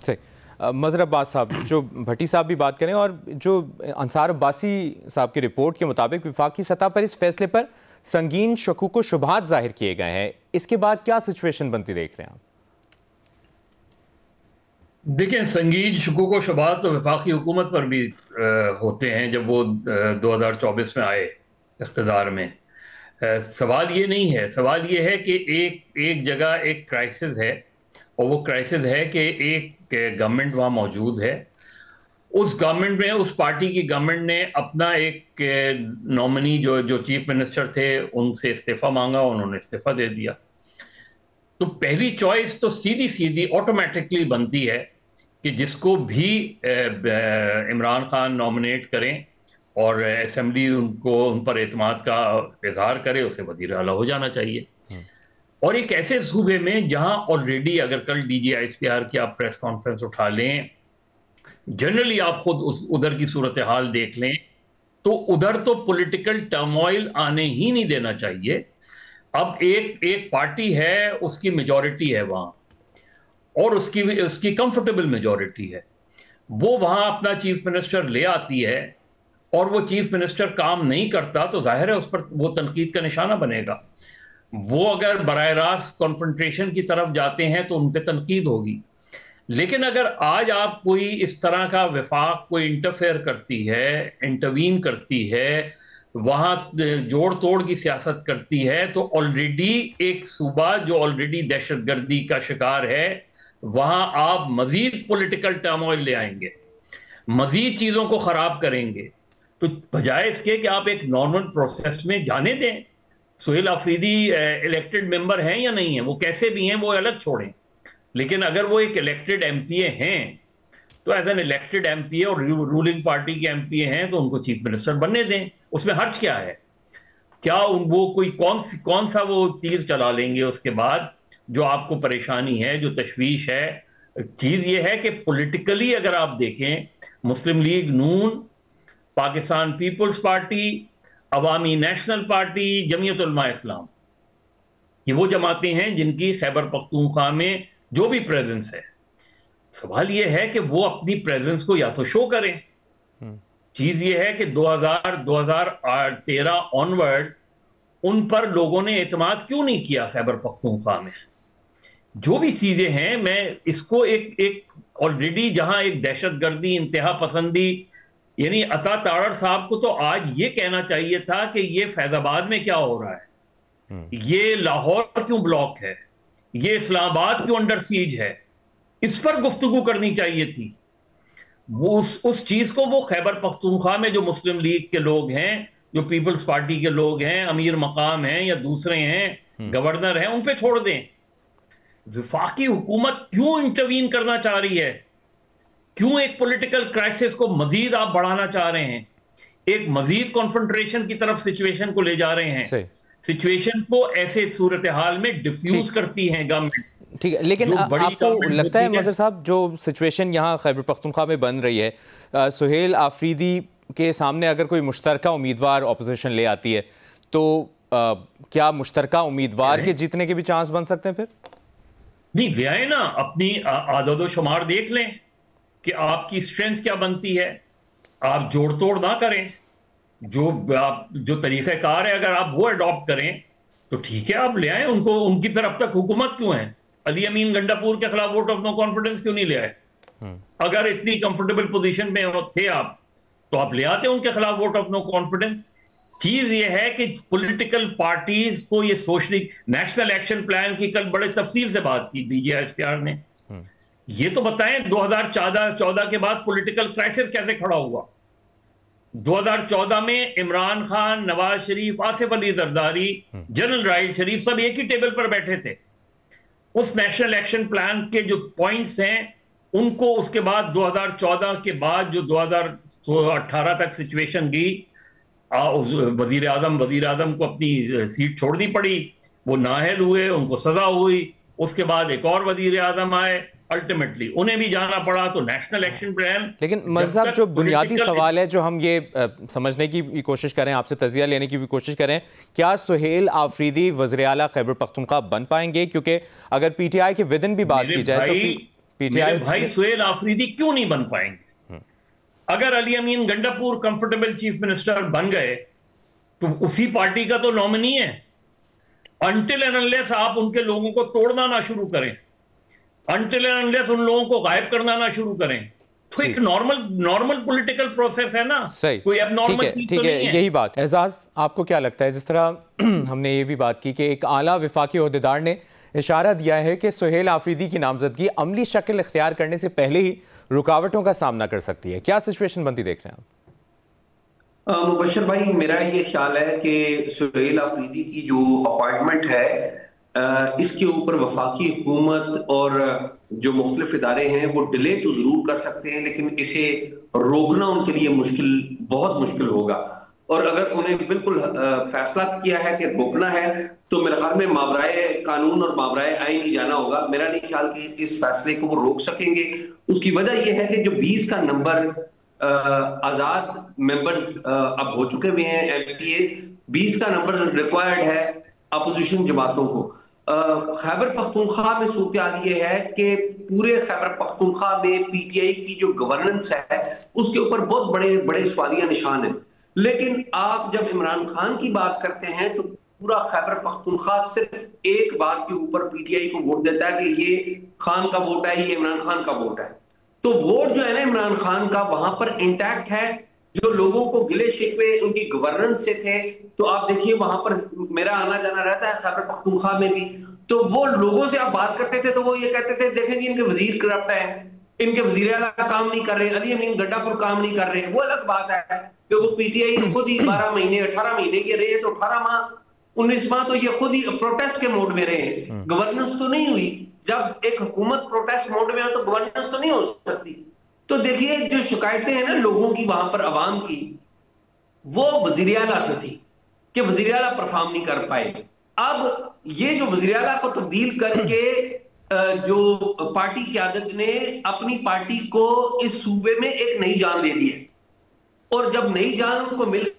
सही। मज़हर अब्बास साहब, जो भट्टी साहब भी बात करें और जो अंसार अब्बासी साहब की रिपोर्ट के मुताबिक वफाकी सतह पर इस फैसले पर संगीन शकूक व शुबहात जाहिर किए गए हैं, इसके बाद क्या सिचुएशन बनती देख रहे हैं आप? देखें, संगीन शकूक व शुबहात तो वफाकी हुकूमत पर भी होते हैं जब वो 2024 में आए इख्तिदार में। सवाल ये नहीं है, सवाल ये है कि एक एक जगह एक क्राइसिस है, और वो क्राइसिस है कि एक गवर्नमेंट वहाँ मौजूद है। उस गवर्नमेंट में, उस पार्टी की गवर्नमेंट ने अपना एक नॉमिनी जो जो चीफ मिनिस्टर थे उनसे इस्तीफा मांगा, उन्होंने इस्तीफा दे दिया। तो पहली चॉइस तो सीधी सीधी ऑटोमेटिकली बनती है कि जिसको भी इमरान खान नॉमिनेट करें और असेंबली उनको उन पर एतमाद का इजहार करे, उसे वजीर आला हो जाना चाहिए। और एक ऐसे सूबे में जहां ऑलरेडी, अगर कल DGISPR की आप प्रेस कॉन्फ्रेंस उठा लें, जनरली आप खुद उधर की सूरत हाल देख लें, तो उधर तो पॉलिटिकल टर्मोइल आने ही नहीं देना चाहिए। अब एक एक पार्टी है, उसकी मेजॉरिटी है वहां, और उसकी उसकी कंफर्टेबल मेजॉरिटी है। वो वहां अपना चीफ मिनिस्टर ले आती है, और वो चीफ मिनिस्टर काम नहीं करता तो जाहिर है उस पर वो तनकीद का निशाना बनेगा। वो अगर बराह रास्त कॉन्फ्रंटेशन की तरफ जाते हैं तो उन पर तनकीद होगी। लेकिन अगर आज आप कोई इस तरह का वफाक कोई इंटरफेयर करती है, इंटरवीन करती है, वहां जोड़ तोड़ की सियासत करती है, तो ऑलरेडी एक सूबा जो ऑलरेडी दहशतगर्दी का शिकार है, वहां आप मजीद पॉलिटिकल टर्मोइल ले आएंगे, मजीद चीजों को खराब करेंगे। तो बजाय इसके कि आप एक नॉर्मल प्रोसेस में जाने दें, सुहेल आफरीदी इलेक्टेड मेंबर हैं या नहीं है, वो कैसे भी हैं वो अलग छोड़ें, लेकिन अगर वो एक इलेक्टेड MPA हैं तो एज एन इलेक्टेड MPA और रूलिंग पार्टी के MPA हैं तो उनको चीफ मिनिस्टर बनने दें। उसमें हर्ज क्या है? क्या वो कोई कौन सा वो तीर चला लेंगे उसके बाद? जो आपको परेशानी है, जो तशवीश है, चीज ये है कि पॉलिटिकली अगर आप देखें, मुस्लिम लीग नून, पाकिस्तान पीपल्स पार्टी, अवामी नेशनल पार्टी, जमीयत उलमा इस्लाम, ये वो जमातें हैं जिनकी खैबर पख्तूनख्वा में जो भी प्रेजेंस है। सवाल ये है कि वो अपनी प्रेजेंस को या तो शो करें। चीज ये है कि 2013 ऑनवर्ड्स उन पर लोगों ने एतमाद क्यों नहीं किया खैबर पख्तूनख्वा में? जो भी चीजें हैं, मैं इसको एक ऑलरेडी जहां एक दहशतगर्दी, इंतहा पसंदी, यानी अता तारड़ साहब को तो आज ये कहना चाहिए था कि ये फैजाबाद में क्या हो रहा है, ये लाहौर क्यों ब्लॉक है, ये इस्लामाबाद क्यों अंडर सीज है, इस पर गुफ्तगू करनी चाहिए थी। वो उस चीज को वो खैबर पख्तूनख्वा में जो मुस्लिम लीग के लोग हैं, जो पीपल्स पार्टी के लोग हैं, अमीर मकाम हैं या दूसरे हैं, गवर्नर हैं, उन पे छोड़ दें। वफाकी हुकूमत क्यों इंटरवीन करना चाह रही है? क्यों एक पॉलिटिकल क्राइसिस को मजीद आप बढ़ाना चाह रहे हैं? एक मजीद कॉन्फ्रंट्रेशन की तरफ सिचुएशन को ले जा रहे हैं। सिचुएशन को ऐसे सूरत हाल में डिफ्यूज करती हैं गवर्नमेंट्स। ठीक है, लेकिन आपको लगता है मज़हर साहब, जो सिचुएशन यहाँ खैबर पख्तूनख्वा में बन रही है, सुहेल आफरीदी के सामने अगर कोई मुश्तरका उम्मीदवार अपोजिशन ले आती है तो क्या मुश्तरका उम्मीदवार के जीतने के भी चांस बन सकते हैं? फिर नहीं, ले आए ना, अपनी आदद शुमार देख लें कि आपकी स्ट्रेंथ क्या बनती है। आप जोड़ तोड़ ना करें, जो तरीक़ेकार है अगर आप वो अडॉप्ट करें तो ठीक है, आप ले आए उनको। उनकी फिर अब तक हुकूमत क्यों है? अली अमीन गंडापुर के खिलाफ वोट ऑफ नो कॉन्फिडेंस क्यों नहीं ले आए? अगर इतनी कंफर्टेबल पोजीशन में थे आप, तो आप ले आते उनके खिलाफ वोट ऑफ नो कॉन्फिडेंस। चीज ये है कि पॉलिटिकल पार्टीज को ये सोचने, नेशनल एक्शन प्लान की कल बड़े तफसील से बात की DGISPR ने, ये तो बताएं 2014 के बाद पॉलिटिकल क्राइसिस कैसे खड़ा हुआ। 2014 में इमरान खान, नवाज शरीफ, आसिफ अली जरदारी, जनरल राहिल शरीफ सब एक ही टेबल पर बैठे थे। उस नेशनल एक्शन प्लान के जो पॉइंट्स हैं उनको उसके बाद 2014 के बाद जो 2018 तक सिचुएशन गई, वजीर आजम को अपनी सीट छोड़नी पड़ी, वो नाअहल हुए, उनको सजा हुई, उसके बाद एक और वजीर आजम आए, अल्टीमेटली उन्हें भी जाना पड़ा। तो नेशनल एक्शन प्लान, लेकिन मज़हब जो बुनियादी सवाल है जो हम ये समझने की भी कोशिश करें, आपसे तज़किया लेने की भी कोशिश करें, क्या सुहेल आफरीदी वज़ीर आला खैबर पख्तूनख्वा बन पाएंगे? क्योंकि अगर PTI के विदिन भी बात की जाए तो मेरे भाई सुहेल आफरीदी क्यों नहीं बन पाएंगे? अगर अली अमीन गंडापुर कंफर्टेबल चीफ मिनिस्टर बन गए तो उसी पार्टी का तो नॉमिनी है। अनटिल एंड अनलेस आप उनके लोगों को तोड़ना ना शुरू करें, अनटिल एंड अनलेस उन लोगों को गायब करना ना शुरू करें, तो एक नॉर्मल पॉलिटिकल प्रोसेस है ना। सही, कोई एबनॉर्मल चीज तो नहीं है। यही बात। एजाज, आपको क्या लगता है, जिस तरह हमने ये भी बात की कि एक आला वफाकी ओहदेदार ने इशारा दिया है कि सुहेल आफरीदी की नामजदगी अमली शक्ल इख्तियार करने से पहले ही रुकावटों का सामना कर सकती है, क्या सिचुएशन बनती देख रहे हैं आप? मुबशर भाई, मेरा ये ख्याल है कि सुहेल आफरीदी की जो अपॉइंटमेंट है इसके ऊपर वफाकी हुकूमत और जो मुख्तलिफ इदारे हैं वो डिले तो जरूर कर सकते हैं, लेकिन इसे रोकना उनके लिए बहुत मुश्किल होगा। और अगर उन्हें बिल्कुल फैसला किया है कि रोकना है तो मेरे ख्याल में मावराए कानून और मावराए आईन ही जाना होगा। मेरा नहीं ख्याल कि इस फैसले को वो रोक सकेंगे। उसकी वजह यह है कि जो 20 का नंबर आजाद मेंबर्स अब हो चुके हुए हैं एमपीएस, 20 का नंबर रिक्वायर्ड है अपोजिशन जमातों को। खैबर पख्तूनख्वा में सूरत ये है कि पूरे खैबर पख्तूनख्वा में पीटीआई की जो गवर्नेंस है उसके ऊपर बहुत बड़े बड़े सवालिया निशान हैं। लेकिन आप जब इमरान खान की बात करते हैं तो पूरा खैबर पख्तूनख्वा सिर्फ एक बात के ऊपर पीटीआई को वोट देता है कि ये खान का वोट है, ये इमरान खान का वोट है। तो वोट जो है ना इमरान खान का वहां पर इंटैक्ट है। जो लोगों को गिले शिकवे उनकी गवर्नेंस से थे, तो आप देखिए वहां पर मेरा आना जाना रहता है खैबर पख्तूनख्वा में भी, तो वो लोगों से आप बात करते थे तो वो ये कहते थे देखें जी इनके वजीर करप्ट है, इनके वजीर आला काम नहीं कर रहे, अली अमीन गंडापुर काम नहीं कर रहे। वो अलग बात है कि वो पीटीआई खुद ही 12 महीने 18 महीने के रहे, तो 18 माह 19 माह तो ये खुद ही प्रोटेस्ट के मोड में रहे, गवर्नेंस तो नहीं हुई। जब एक हुकूमत प्रोटेस्ट मोड में हो तो गवर्नेंस तो नहीं हो सकती। तो देखिए जो शिकायतें हैं ना लोगों की वहां पर अवाम की, वो वजीर आला से थी कि वजीर आला परफॉर्म नहीं कर पाए। अब ये जो वजीर आला को तब्दील करके जो पार्टी क़यादत ने अपनी पार्टी को इस सूबे में एक नई जान दे दी है, और जब नई जान उनको मिल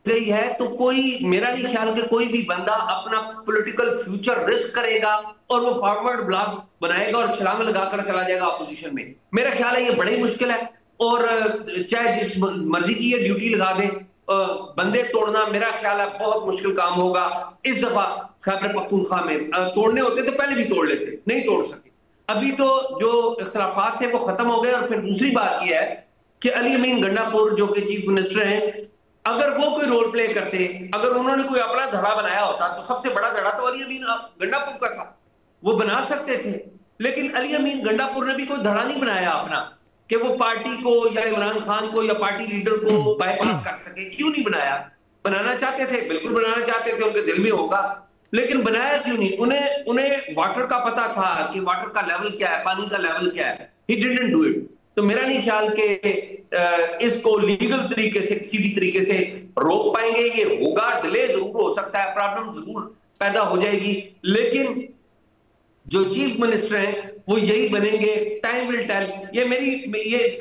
गई है तो कोई, मेरा नहीं ख्याल कि कोई भी बंदा अपना पॉलिटिकल फ्यूचर रिस्क करेगा और वो फॉरवर्ड ब्लॉक बनाएगा और छलांग लगाकर चला जाएगा अपोजिशन में। मेरा ख्याल है ये बड़ी मुश्किल है, और चाहे जिस मर्जी की ये ड्यूटी लगा दे, बंदे तोड़ना मेरा ख्याल है बहुत मुश्किल काम होगा। इस दफा खैबर पख्तूनख्वा में तोड़ने होते तो पहले भी तोड़ लेते, नहीं तोड़ सके। अभी तो जो इख्तलाफात थे वो खत्म हो गए। और फिर दूसरी बात यह है कि अली अमीन गंडापुर जो कि चीफ मिनिस्टर हैं, अगर वो कोई रोल प्ले करते, अगर उन्होंने कोई अपना धड़ा बनाया होता तो सबसे बड़ा धड़ा तो अली अमीन गंडापुर का था, वो बना सकते थे। लेकिन अली अमीन गंडापुर ने भी कोई धड़ा नहीं बनाया अपना कि वो पार्टी को या इमरान खान को या पार्टी लीडर को बाईपास कर सके। क्यों नहीं बनाया? बनाना चाहते थे, बिल्कुल बनाना चाहते थे, उनके दिल में होगा, लेकिन बनाया क्यों नहीं? उन्हें वाटर का पता था कि वाटर का लेवल क्या है, पानी का लेवल क्या है। He didn't do it. तो मेरा नहीं ख्याल कि इसको लीगल तरीके से किसी भी तरीके से रोक पाएंगे। ये होगा, डिले जरूर हो सकता है, प्रॉब्लम जरूर पैदा हो जाएगी, लेकिन जो चीफ मिनिस्टर हैं वो यही बनेंगे। Time will tell. ये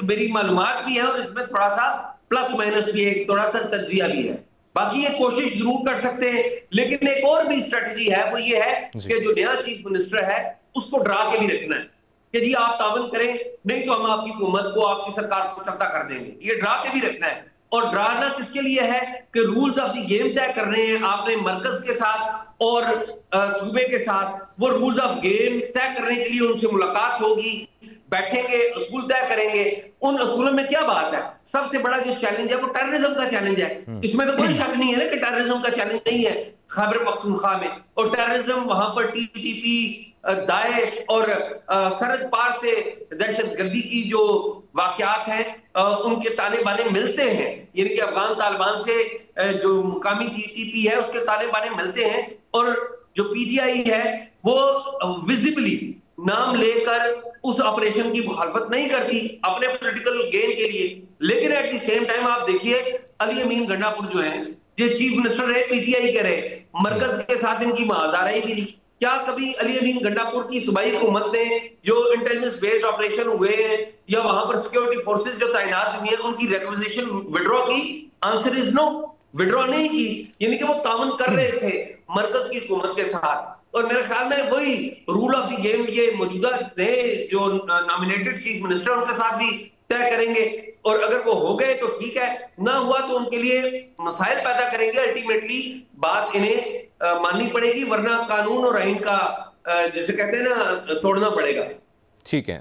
मेरी मालूमात भी है और इसमें थोड़ा सा प्लस माइनस भी है, थोड़ा सा तज्जिया भी है। बाकी ये कोशिश जरूर कर सकते हैं, लेकिन एक और भी स्ट्रेटजी है, वो ये है कि जो नया चीफ मिनिस्टर है उसको डरा के भी रखना है कि जी आप तावन करें, नहीं तो हम आपकी हुकूमत को, आपकी सरकार को चलता कर देंगे। ये डरा के भी रखना है। और डराना किसके लिए है कि रूल्स ऑफ द गेम तय कर रहे हैं आपने मरकज के साथ और सूबे के साथ। वो रूल्स ऑफ गेम तय करने के लिए उनसे मुलाकात होगी, बैठेंगे, उसूल तय करेंगे। उन उसूलों में क्या बात है? सबसे बड़ा जो चैलेंज है वो टेररिज्म का चैलेंज है। इसमें तो कोई शक नहीं है ना कि टेररिज्म का चैलेंज नहीं है खैबर पख्तूनख्वा में। और टेररिज्म वहां पर टीटीपी, दाइश और सरहद पार से दहशतगर्दी की जो वाकयात हैं उनके ताने बाने मिलते हैं। यानी कि अफगान तालिबान से जो मुकामी टीटीपी है उसके ताने बाने मिलते हैं। और जो पीटीआई है वो विजिबली नाम लेकर उस ऑपरेशन की मुखालफत नहीं करती अपने पॉलिटिकल गेन के लिए। लेकिन एट द सेम टाइम आप देखिए अली अमीन गंडापुर जो है, जो चीफ मिनिस्टर रहे, पीटीआई के रहे, मरकज के साथ इनकी महाजाराई भी नहीं। क्या कभी अली अमीन गंडापुर की सूबाई हुकूमत ने जो इंटेलिजेंस बेस्ड ऑपरेशन हुए हैं या वहां पर सिक्योरिटी फोर्सेस जो तैनात हुई हैं उनकी रिक्विजिशन विड्रॉ की? आंसर इज नो, विड्रॉ नहीं की। यानी कि वो तावन कर रहे थे मरकज की हुकूमत के साथ। और मेरे ख्याल में वही रूल ऑफ द गेम ये मौजूदा नए जो नॉमिनेटेड चीफ मिनिस्टर उनके साथ भी तय करेंगे, और अगर वो हो गए तो ठीक है, ना हुआ तो उनके लिए मसाइल पैदा करेंगे। अल्टीमेटली बात इन्हें माननी पड़ेगी, वरना कानून और आइन का जिसे कहते हैं ना तोड़ना पड़ेगा। ठीक है।